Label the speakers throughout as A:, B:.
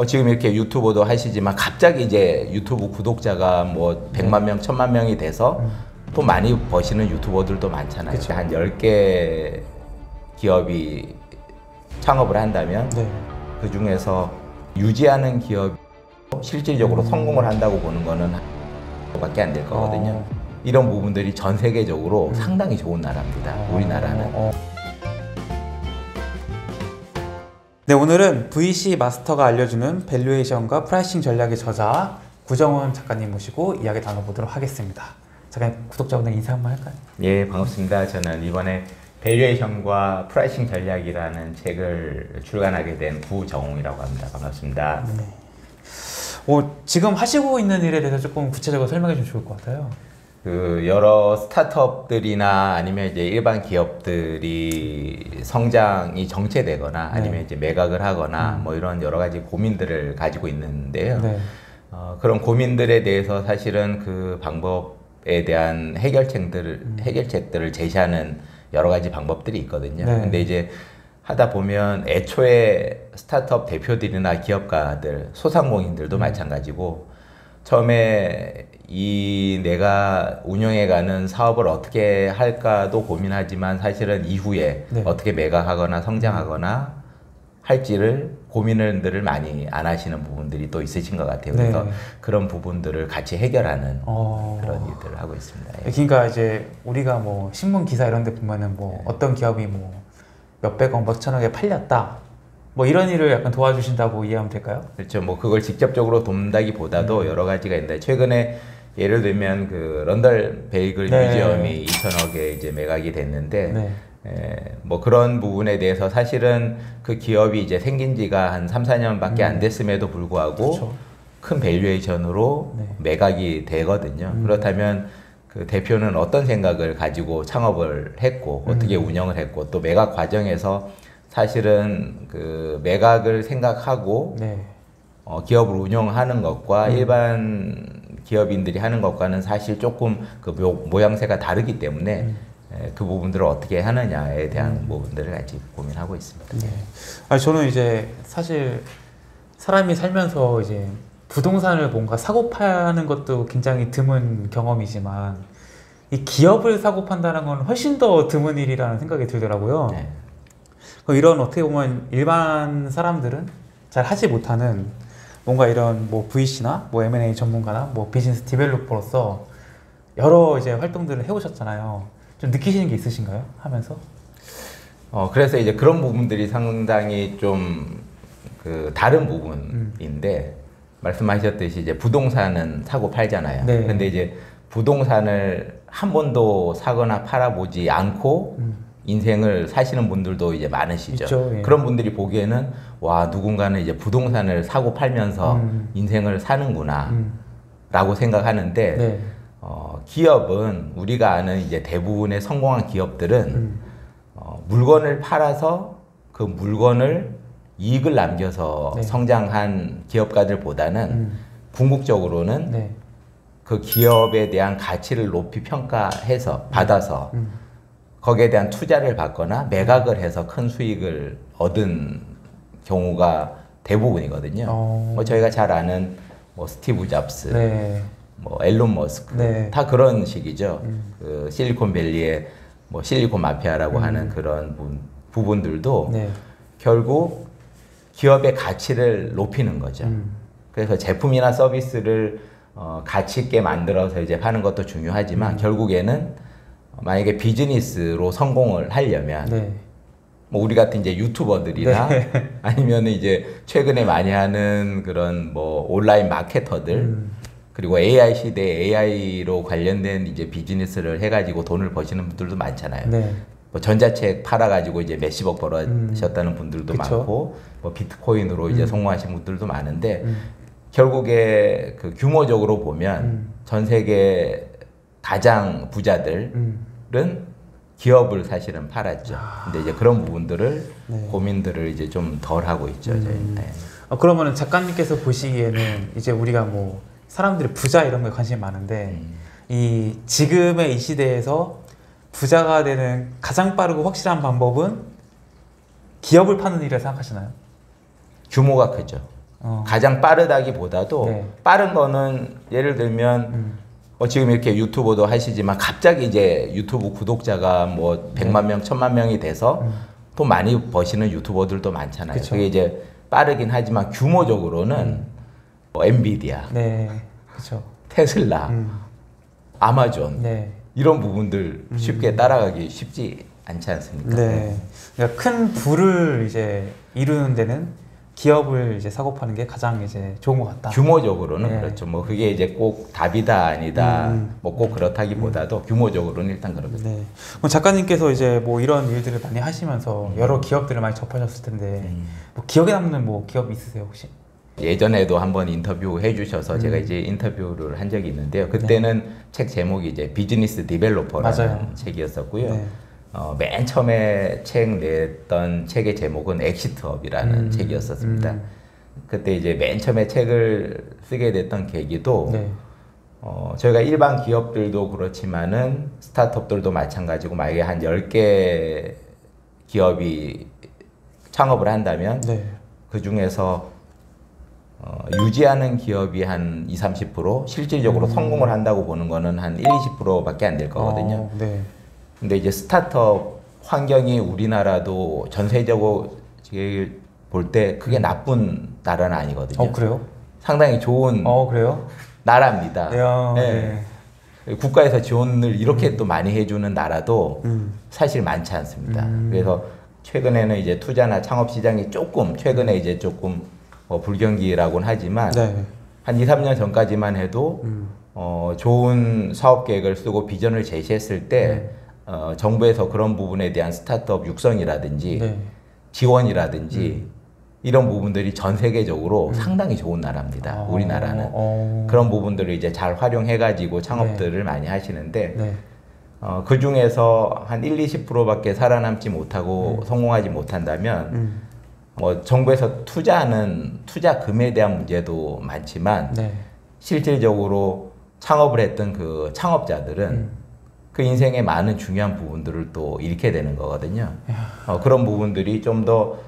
A: 지금 이렇게 유튜버도 하시지만 갑자기 이제 유튜브 구독자가 뭐 100만 명, 1000만 명이 돼서 또 많이 버시는 유튜버들도 많잖아요.
B: 그쵸.
A: 한 10개 기업이 창업을 한다면 그 중에서 유지하는 기업이 실질적으로 성공을 한다고 보는 거는 밖에 안 될 거거든요. 이런 부분들이 전 세계적으로 상당히 좋은 나라입니다. 우리나라는.
B: 네, 오늘은 VC 마스터가 알려주는 밸류에이션과 프라이싱 전략의 저자 구정원 작가님 모시고 이야기 나눠보도록 하겠습니다. 작가님, 구독자분들 인사 한번 할까요?
A: 예, 반갑습니다. 저는 이번에 밸류에이션과 프라이싱 전략이라는 책을 출간하게 된 구정웅이라고 합니다. 반갑습니다.
B: 네. 지금 하시고 있는 일에 대해서 조금 구체적으로 설명해 주면 좋을 것 같아요.
A: 여러 스타트업들이나 아니면 이제 일반 기업들이 성장이 정체되거나 아니면 이제 매각을 하거나 뭐 이런 여러 가지 고민들을 가지고 있는데요. 그런 고민들에 대해서 사실은 그 방법에 대한 해결책들을 제시하는 여러 가지 방법들이 있거든요. 근데 이제 하다 보면 애초에 스타트업 대표들이나 기업가들, 소상공인들도 마찬가지고 처음에 내가 운영해가는 사업을 어떻게 할까도 고민하지만 사실은 이후에 어떻게 매각하거나 성장하거나 할지를 고민들을 많이 안 하시는 부분들이 또 있으신 것 같아요. 그래서 그런 부분들을 같이 해결하는 그런 일들을 하고 있습니다.
B: 그러니까 이제 우리가 뭐 신문 기사 이런 데 보면은 뭐 어떤 기업이 뭐 몇백억, 몇천억에 팔렸다. 뭐 이런 일을 약간 도와주신다고 이해하면 될까요?
A: 그렇죠. 뭐 그걸 직접적으로 돕는다기보다도 여러 가지가 있는데 최근에 예를 들면 그 런던 베이글 뮤지엄이 2천억에 이제 매각이 됐는데 뭐 그런 부분에 대해서 사실은 그 기업이 이제 생긴 지가 한 3, 4년밖에 안 됐음에도 불구하고 큰 밸류에이션으로 매각이 되거든요. 그렇다면 그 대표는 어떤 생각을 가지고 창업을 했고 어떻게 운영을 했고 또 매각 과정에서 사실은 그 매각을 생각하고 기업을 운영하는 것과 일반 기업인들이 하는 것과는 사실 조금 그 모양새가 다르기 때문에 그 부분들을 어떻게 하느냐에 대한 부분들을 같이 고민하고 있습니다.
B: 아니, 저는 이제 사실 사람이 살면서 이제 부동산을 뭔가 사고 파는 것도 굉장히 드문 경험이지만 이 기업을 사고 판다는 건 훨씬 더 드문 일이라는 생각이 들더라고요. 이런 어떻게 보면 일반 사람들은 잘 하지 못하는 뭔가 이런 뭐 VC나 뭐 M&A 전문가나 뭐 비즈니스 디벨로퍼로서 여러 이제 활동들을 해오셨잖아요. 좀 느끼시는 게 있으신가요? 하면서?
A: 그래서 이제 그런 부분들이 상당히 좀 그 다른 부분인데 말씀하셨듯이 이제 부동산은 사고 팔잖아요. 근데 이제 부동산을 한 번도 사거나 팔아보지 않고 인생을 사시는 분들도 이제 많으시죠.
B: 있죠,
A: 그런 분들이 보기에는 와, 누군가는 이제 부동산을 사고 팔면서 인생을 사는구나 라고 생각하는데 기업은 우리가 아는 이제 대부분의 성공한 기업들은 물건을 팔아서 그 물건을 이익을 남겨서 성장한 기업가들보다는 궁극적으로는 그 기업에 대한 가치를 높이 평가해서 받아서 거기에 대한 투자를 받거나 매각을 해서 큰 수익을 얻은 경우가 대부분이거든요. 뭐 저희가 잘 아는 뭐 스티브 잡스, 뭐 앨런 머스크 다 그런 식이죠. 그 실리콘밸리의 뭐 실리콘 마피아라고 하는 그런 부분들도 결국 기업의 가치를 높이는 거죠. 그래서 제품이나 서비스를 가치 있게 만들어서 이제 파는 것도 중요하지만 결국에는 만약에 비즈니스로 성공을 하려면 뭐 우리 같은 이제 유튜버들이나 아니면 이제 최근에 많이 하는 그런 뭐 온라인 마케터들 그리고 AI 시대에 AI로 관련된 이제 비즈니스를 해가지고 돈을 버시는 분들도 많잖아요. 뭐 전자책 팔아가지고 이제 몇십억 벌어셨다는 분들도 많고 뭐 비트코인으로 이제 성공하신 분들도 많은데 결국에 그 규모적으로 보면 전 세계 가장 부자들은 기업을 사실은 팔았죠. 근데 이제 그런 부분들을 고민들을 이제 좀 덜 하고 있죠.
B: 그러면은 작가님께서 보시기에는 이제 우리가 뭐 사람들이 부자 이런 거에 관심이 많은데 이 지금의 이 시대에서 부자가 되는 가장 빠르고 확실한 방법은 기업을 파는 일이라 생각하시나요?
A: 규모가 크죠. 가장 빠르다기보다도
B: 네.
A: 빠른 거는 예를 들면 지금 이렇게 유튜버도 하시지만 갑자기 이제 유튜브 구독자가 뭐 100만 명, 1000만 명이 돼서 돈 많이 버시는 유튜버들도 많잖아요.
B: 그쵸.
A: 그게 이제 빠르긴 하지만 규모적으로는 뭐 엔비디아,
B: 네, 그렇죠.
A: 테슬라, 아마존
B: 네.
A: 이런 부분들 쉽게 따라가기 쉽지 않지 않습니까?
B: 네. 그러니까 큰 부를 이제 이루는 데는 기업을 이제 사고 파는 게 가장 이제 좋은 것 같다.
A: 규모적으로는
B: 네.
A: 그렇죠. 뭐 그게 이제 꼭 답이다 아니다 뭐 꼭 그렇다기보다도 규모적으로는 일단 그렇거든요.
B: 네. 그럼 작가님께서 이제 뭐 이런 일들을 많이 하시면서 여러 기업들을 많이 접하셨을 텐데 뭐 기억에 남는 뭐 기업 있으세요 혹시?
A: 예전에도 한번 인터뷰 해주셔서 제가 이제 인터뷰를 한 적이 있는데요. 그때는 책 제목이 이제 비즈니스 디벨로퍼라는
B: 맞아요.
A: 책이었었고요.
B: 네.
A: 맨 처음에 책 냈던 책의 제목은 엑시트업이라는 책이었었습니다. 그때 이제 맨 처음에 책을 쓰게 됐던 계기도
B: 네.
A: 저희가 일반 기업들도 그렇지만은 스타트업들도 마찬가지고 만약에 한 10개 기업이 창업을 한다면
B: 네.
A: 그 중에서 유지하는 기업이 한 20-30% 실질적으로 성공을 한다고 보는 거는 한 1-20%밖에 안 될 거거든요.
B: 네.
A: 근데 이제 스타트업 환경이 우리나라도 전세적으로 볼 때 크게 나쁜 나라는 아니거든요.
B: 그래요?
A: 상당히 좋은
B: 그래요?
A: 나라입니다.
B: 네.
A: 국가에서 지원을 이렇게 또 많이 해주는 나라도 사실 많지 않습니다. 그래서 최근에는 이제 투자나 창업 시장이 조금 최근에 이제 조금 불경기라고는 하지만
B: 네.
A: 한 2-3년 전까지만 해도 좋은 사업 계획을 쓰고 비전을 제시했을 때 정부에서 그런 부분에 대한 스타트업 육성이라든지
B: 네.
A: 지원이라든지 이런 부분들이 전 세계적으로 상당히 좋은 나라입니다. 우리나라는. 그런 부분들을 이제 잘 활용해가지고 창업들을 많이 하시는데
B: 네.
A: 그 중에서 한 1-20%밖에 살아남지 못하고 성공하지 못한다면 뭐 정부에서 투자하는 투자금에 대한 문제도 많지만
B: 네.
A: 실질적으로 창업을 했던 그 창업자들은 그 인생의 많은 중요한 부분들을 또 잃게 되는 거거든요. 그런 부분들이 좀 더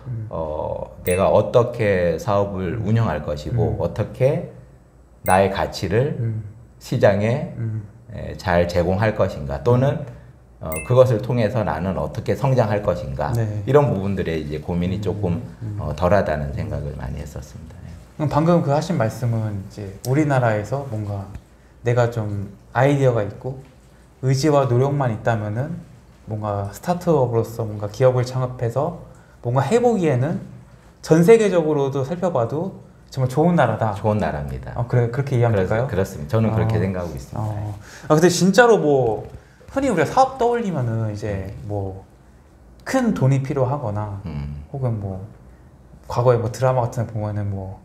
A: 내가 어떻게 사업을 운영할 것이고 어떻게 나의 가치를 시장에 잘 제공할 것인가 또는 그것을 통해서 나는 어떻게 성장할 것인가
B: 네.
A: 이런 부분들에 이제 고민이 조금 덜하다는 생각을 많이 했었습니다.
B: 그럼 방금 그 하신 말씀은 이제 우리나라에서 뭔가 내가 좀 아이디어가 있고 의지와 노력만 있다면은 뭔가 스타트업으로서 뭔가 기업을 창업해서 뭔가 해보기에는 전 세계적으로도 살펴봐도 정말 좋은 나라다.
A: 좋은 나라입니다.
B: 그래 그렇게 이해하면 될까요?
A: 그렇습니다. 저는 그렇게 생각하고 있습니다.
B: 근데 진짜로 뭐 흔히 우리가 사업 떠올리면은 이제 뭐 큰 돈이 필요하거나 혹은 뭐 과거에 뭐 드라마 같은 거 보면은 뭐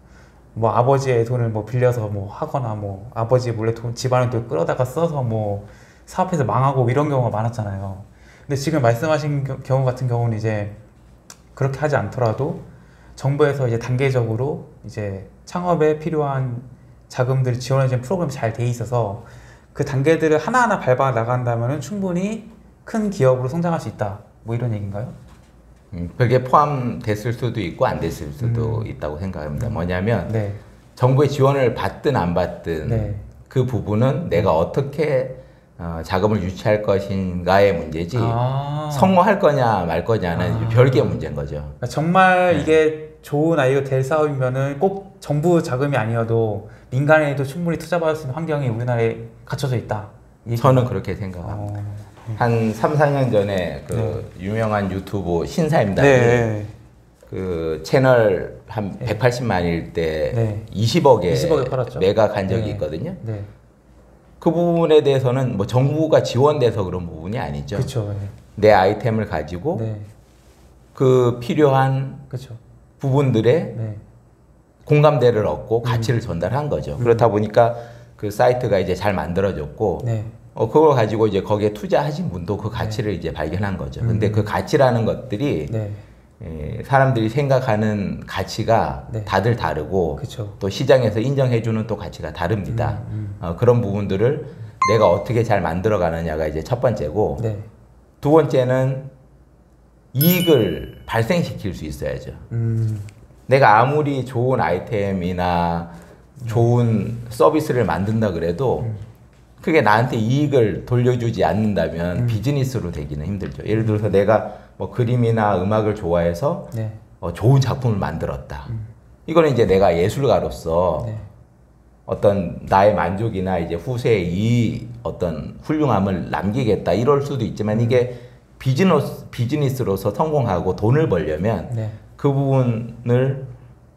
B: 아버지의 돈을 뭐 빌려서 뭐 하거나 뭐 아버지 몰래 집안을 또 끌어다가 써서 뭐 사업해서 망하고 이런 경우가 많았잖아요. 근데 지금 말씀하신 경우 같은 경우는 이제 그렇게 하지 않더라도 정부에서 이제 단계적으로 이제 창업에 필요한 자금들을 지원해주는 프로그램이 잘 돼 있어서 그 단계들을 하나하나 밟아 나간다면 충분히 큰 기업으로 성장할 수 있다. 뭐 이런 얘기인가요?
A: 그게 포함됐을 수도 있고 안 됐을 수도 있다고 생각합니다. 뭐냐면
B: 네.
A: 정부의 지원을 받든 안 받든
B: 네.
A: 그 부분은 내가 어떻게 자금을 유치할 것인가의 문제지 성공할 거냐 말 거냐는 별개의 문제인 거죠.
B: 그러니까 정말 이게 좋은 아이디어 될 사업이면은 꼭 정부 자금이 아니어도 민간에도 충분히 투자받을 수 있는 환경이 우리나라에 갖춰져 있다.
A: 저는 그렇게 생각합니다. 한 3-4년 전에 그 유명한 유튜브 신사임당이 그 채널 한 180만일 때 20억에
B: 팔았죠.
A: 매가 간 적이 있거든요. 그 부분에 대해서는 뭐 정부가 지원돼서 그런 부분이 아니죠.
B: 그쵸.
A: 내 아이템을 가지고 그 필요한 부분들의 공감대를 얻고 가치를 전달한 거죠. 그렇다 보니까 그 사이트가 이제 잘 만들어졌고 그걸 가지고 이제 거기에 투자하신 분도 그 가치를 이제 발견한 거죠. 근데 그 가치라는 것들이 사람들이 생각하는 가치가 다들 다르고 또 시장에서 인정해주는 또 가치가 다릅니다. 그런 부분들을 내가 어떻게 잘 만들어 가느냐가 이제 첫 번째고 두 번째는 이익을 발생시킬 수 있어야죠. 내가 아무리 좋은 아이템이나 좋은 서비스를 만든다 그래도 그게 나한테 이익을 돌려주지 않는다면 비즈니스로 되기는 힘들죠. 예를 들어서 내가 뭐 그림이나 음악을 좋아해서
B: 네.
A: 좋은 작품을 만들었다. 이거는 이제 내가 예술가로서
B: 네.
A: 어떤 나의 만족이나 이제 후세에 이 어떤 훌륭함을 남기겠다 이럴 수도 있지만 이게 비즈니스로서 성공하고 돈을 벌려면
B: 네.
A: 그 부분을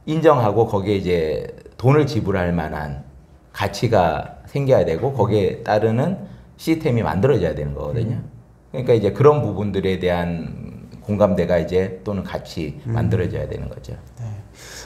A: 인정하고 거기에 이제 돈을 지불할 만한 가치가 생겨야 되고 거기에 따르는 시스템이 만들어져야 되는 거거든요. 그러니까 이제 그런 부분들에 대한 공감대가 이제 또는 같이 만들어져야 되는 거죠.
B: 네.